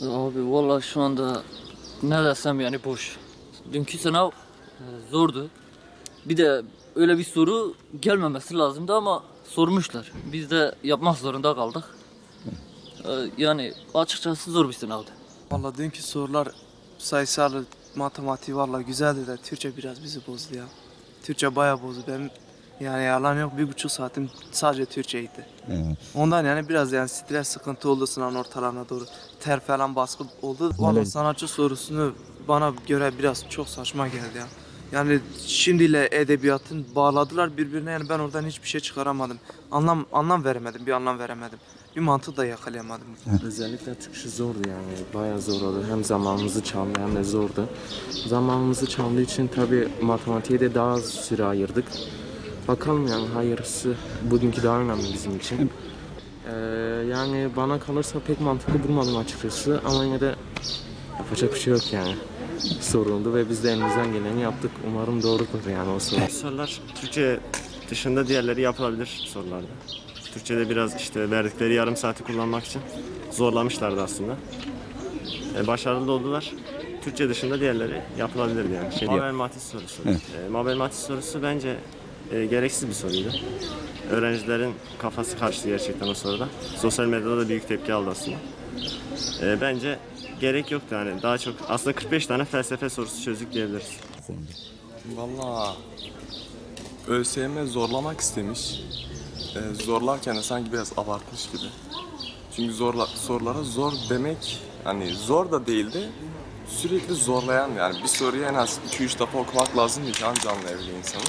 Abi vallahi şu anda ne desem yani boş. Dünkü sınav zordu. Bir de öyle bir soru gelmemesi lazımdı ama sormuşlar. Biz de yapmak zorunda kaldık. Yani açıkçası zor bir sınavdı. Vallahi dünkü sorular sayısal, matematiği vallahi güzeldi de Türkçe biraz bizi bozdu ya. Türkçe bayağı bozdu. Benim yani yalan yok 1,5 saatim sadece Türkçeydi. Ondan yani biraz yani stres sıkıntı oldu sınavın ortalarına doğru. Ter falan baskı oldu. Vallahi sanatçı sorusunu bana göre biraz çok saçma geldi ya. Yani şimdiyle edebiyatın bağladılar birbirine, yani ben oradan hiçbir şey çıkaramadım. Anlam veremedim, bir anlam veremedim. Bir mantık da yakalayamadım. Özellikle Türkçe zordu yani. Bayağı zor oldu. Hem zamanımızı çaldı hem de zordu. Zamanımızı çaldığı için tabii matematiğe de daha az süre ayırdık. Bakalım yani hayırlısı, bugünkü daha önemli bizim için. Yani bana kalırsa pek mantıklı bulmadım açıkçası ama yine de yapacak bir şey yok yani. Soruldu ve biz de elimizden geleni yaptık. Umarım doğrudur yani o soru. Sorular Türkçe dışında diğerleri yapılabilir sorularda. Türkçe'de biraz işte verdikleri yarım saati kullanmak için zorlamışlardı aslında. Başarılı oldular. Türkçe dışında diğerleri yapılabilirdi yani. Mabel Matiz sorusu. Mabel Matiz sorusu bence gereksiz bir soruydu. Öğrencilerin kafası karıştı gerçekten o soruda. Sosyal medyada da büyük tepki aldı aslında. Bence gerek yoktu yani. Daha çok aslında 45 tane felsefe sorusu çözdük diyebiliriz. Vallahi ÖSYM zorlamak istemiş. Zorlarken de sanki biraz abartmış gibi. Çünkü sorulara zor demek, hani zor da değildi, sürekli zorlayan, yani bir soruyu en az 2-3 defa okumak lazım ki anca anlayabiliyor insanı.